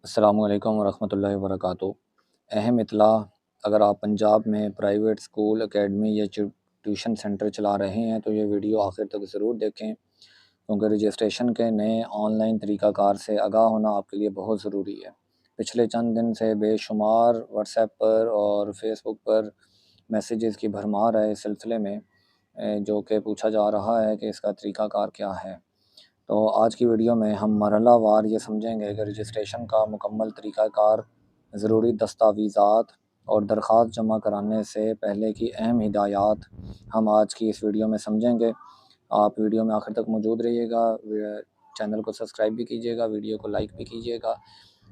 السلام علیکم ورحمۃ اللہ وبرکاتہ۔ اہم اطلاع: اگر آپ پنجاب میں پرائیویٹ اسکول، اکیڈمی یا ٹیوشن سینٹر چلا رہے ہیں تو یہ ویڈیو آخر تک ضرور دیکھیں، کیونکہ رجسٹریشن کے نئے آن لائن طریقہ کار سے آگاہ ہونا آپ کے لیے بہت ضروری ہے۔ پچھلے چند دن سے بے شمار واٹس ایپ پر اور فیس بک پر میسیجز کی بھرمار ہے اس سلسلے میں، جو کہ پوچھا جا رہا ہے کہ اس کا طریقہ کار کیا ہے۔ تو آج کی ویڈیو میں ہم مرحلہ وار یہ سمجھیں گے کہ رجسٹریشن کا مکمل طریقہ کار، ضروری دستاویزات اور درخواست جمع کرانے سے پہلے کی اہم ہدایات ہم آج کی اس ویڈیو میں سمجھیں گے۔ آپ ویڈیو میں آخر تک موجود رہیے گا، چینل کو سبسکرائب بھی کیجیے گا، ویڈیو کو لائک بھی کیجیے گا۔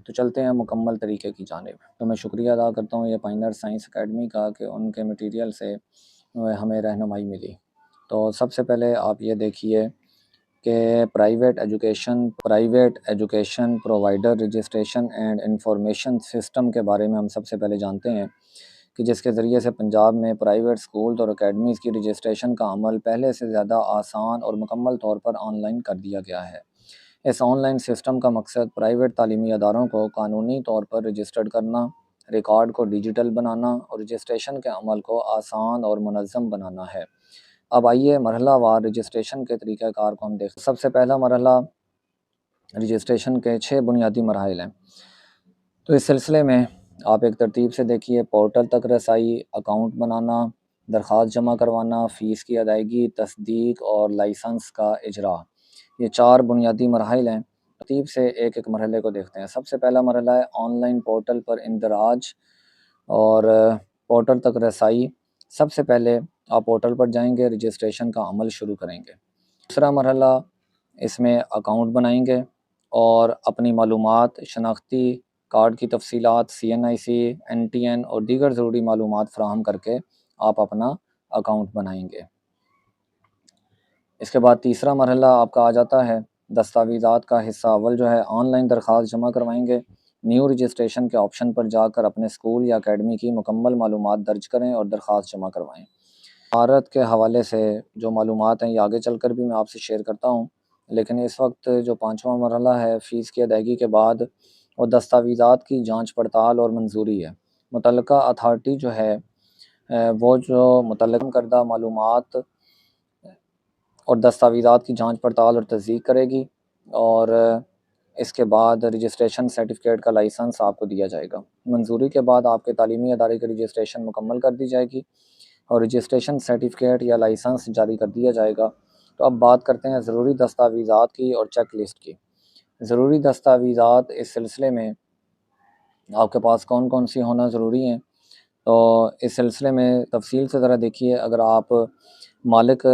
تو چلتے ہیں مکمل طریقے کی جانب۔ تو میں شکریہ ادا کرتا ہوں یہ پائنر سائنس اکیڈمی کا کہ ان کے مٹیریل سے ہمیں رہنمائی ملی۔ تو سب سے پہلے آپ یہ دیکھیے کہ private education provider registration and information system کے بارے میں ہم سب سے پہلے جانتے ہیں کہ جس کے ذریعے سے پنجاب میں پرائیویٹ اسکول اور اکیڈمیز کی رجسٹریشن کا عمل پہلے سے زیادہ آسان اور مکمل طور پر آن لائن کر دیا گیا ہے۔ اس آن لائن سسٹم کا مقصد پرائیویٹ تعلیمی اداروں کو قانونی طور پر رجسٹرڈ کرنا، ریکارڈ کو ڈیجیٹل بنانا اور رجسٹریشن کے عمل کو آسان اور منظم بنانا ہے۔ اب آئیے مرحلہ وار رجسٹریشن کے طریقہ کار کو ہم دیکھتے ہیں۔ سب سے پہلا مرحلہ رجسٹریشن کے 6 بنیادی مراحل ہیں۔ تو اس سلسلے میں آپ ایک ترتیب سے دیکھیے: پورٹل تک رسائی، اکاؤنٹ بنانا، درخواست جمع کروانا، فیس کی ادائیگی، تصدیق اور لائسنس کا اجرا۔ یہ 4 بنیادی مراحل ہیں۔ ترتیب سے ایک ایک مرحلے کو دیکھتے ہیں۔ سب سے پہلا مرحلہ ہے آن لائن پورٹل پر اندراج اور پورٹل تک رسائی۔ سب سے پہلے آپ پورٹل پر جائیں گے، رجسٹریشن کا عمل شروع کریں گے۔ دوسرا مرحلہ، اس میں اکاؤنٹ بنائیں گے اور اپنی معلومات، شناختی کارڈ کی تفصیلات، CNIC، NTN اور دیگر ضروری معلومات فراہم کر کے آپ اپنا اکاؤنٹ بنائیں گے۔ اس کے بعد تیسرا مرحلہ آپ کا آ جاتا ہے دستاویزات کا حصہ اول جو ہے آن لائن درخواست جمع کروائیں گے۔ نیو رجسٹریشن کے آپشن پر جا کر اپنے اسکول یا اکیڈمی کی مکمل معلومات درج کریں اور درخواست جمع کروائیں۔ مہارت کے حوالے سے جو معلومات ہیں یہ آگے چل کر بھی میں آپ سے شیئر کرتا ہوں، لیکن اس وقت جو 5واں مرحلہ ہے فیس کی ادائیگی کے بعد وہ دستاویزات کی جانچ پڑتال اور منظوری ہے۔ متعلقہ اتھارٹی جو ہے وہ جو متعلقہ کردہ معلومات اور دستاویزات کی جانچ پڑتال اور تصدیق کرے گی، اور اس کے بعد رجسٹریشن سرٹیفکیٹ کا لائسنس آپ کو دیا جائے گا۔ منظوری کے بعد آپ کے تعلیمی ادارے کی رجسٹریشن مکمل کر دی جائے گی اور رجسٹریشن سرٹیفکیٹ یا لائسنس جاری کر دیا جائے گا۔ تو اب بات کرتے ہیں ضروری دستاویزات کی اور چیک لسٹ کی۔ ضروری دستاویزات اس سلسلے میں آپ کے پاس کون کون سی ہونا ضروری ہیں، تو اس سلسلے میں تفصیل سے ذرا دیکھیے۔ اگر آپ مالک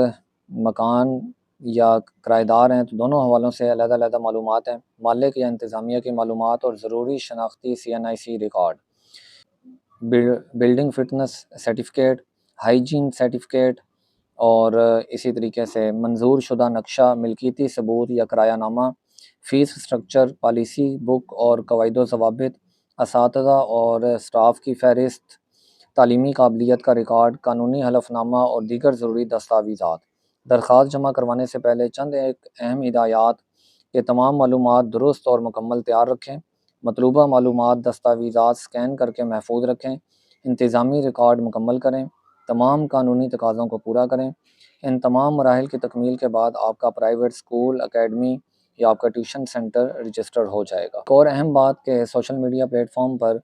مکان یا کرائے دار ہیں تو دونوں حوالوں سے علیحدہ علیحدہ معلومات ہیں۔ مالک یا انتظامیہ کی معلومات اور ضروری شناختی CNIC record, building fitness certificate, hygiene certificate اور اسی طریقے سے منظور شدہ نقشہ، ملکیتی ثبوت یا کرایہ نامہ، فیس سٹرکچر، پالیسی بک اور قواعد و ضوابط، اساتذہ اور اسٹاف کی فہرست، تعلیمی قابلیت کا ریکارڈ، قانونی حلف نامہ اور دیگر ضروری دستاویزات۔ درخواست جمع کروانے سے پہلے چند ایک اہم ہدایات: کہ تمام معلومات درست اور مکمل تیار رکھیں، مطلوبہ معلومات دستاویزات سکین کر کے محفوظ رکھیں، انتظامی ریکارڈ مکمل کریں، تمام قانونی تقاضوں کو پورا کریں۔ ان تمام مراحل کی تکمیل کے بعد آپ کا پرائیویٹ اسکول، اکیڈمی یا آپ کا ٹیوشن سینٹر رجسٹرڈ ہو جائے گا۔ ایک اور اہم بات کہ سوشل میڈیا پلیٹ فارم پر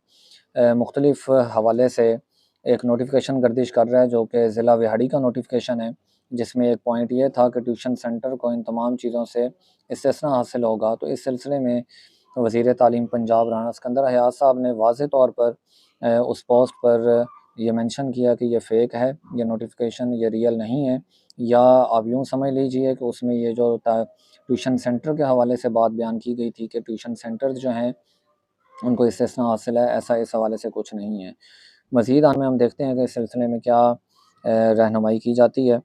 مختلف حوالے سے ایک نوٹیفیکیشن گردش کر رہا ہے جو کہ ضلع وہاڑی کا نوٹیفیکیشن ہے، جس میں ایک پوائنٹ یہ تھا کہ ٹیوشن سینٹر کو ان تمام چیزوں سے استثناء حاصل ہوگا۔ تو اس سلسلے میں وزیر تعلیم پنجاب رانا اسکندر حیات صاحب نے واضح طور پر اس پوسٹ پر یہ مینشن کیا کہ یہ فیک ہے، یہ نوٹیفیکیشن یہ ریئل نہیں ہے، یا آپ یوں سمجھ لیجئے کہ اس میں یہ جو ٹیوشن سینٹر کے حوالے سے بات بیان کی گئی تھی کہ ٹیوشن سینٹر جو ہیں ان کو استثناء حاصل ہے، ایسا اس حوالے سے کچھ نہیں ہے۔ مزید آنے میں ہم دیکھتے ہیں کہ اس سلسلے میں کیا رہنمائی کی جاتی ہے،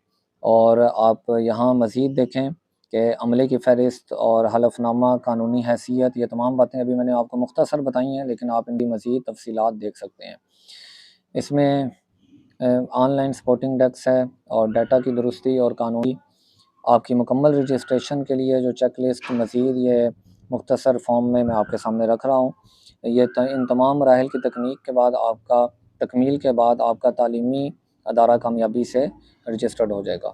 اور آپ یہاں مزید دیکھیں کہ عملے کی فہرست اور حلف نامہ، قانونی حیثیت، یہ تمام باتیں ابھی میں نے آپ کو مختصر بتائی ہیں، لیکن آپ ان کی مزید تفصیلات دیکھ سکتے ہیں۔ اس میں آن لائن سپورٹنگ ڈیسک ہے اور ڈیٹا کی درستی اور قانونی آپ کی مکمل رجسٹریشن کے لیے جو چیک لسٹ، مزید یہ مختصر فارم میں آپ کے سامنے رکھ رہا ہوں۔ ان تمام مراحل کی تکمیل کے بعد آپ کا تعلیمی ادارہ کامیابی سے رجسٹرڈ ہو جائے گا۔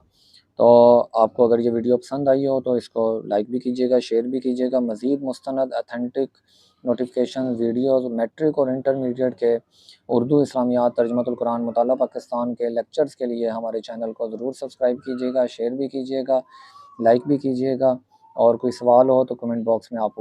تو آپ کو اگر یہ ویڈیو پسند آئی ہو تو اس کو لائک بھی کیجیے گا، شیئر بھی کیجیے گا۔ مزید مستند اتھینٹک نوٹیفیکیشن ویڈیوز میٹرک اور انٹرمیڈیٹ کے اردو اسلامیات، ترجمۃ القرآن، مطالعہ پاکستان کے لیکچرز کے لیے ہمارے چینل کو ضرور سبسکرائب کیجیے گا، شیئر بھی کیجیے گا، لائک بھی کیجیے گا، اور کوئی سوال ہو تو کمنٹ باکس میں آپ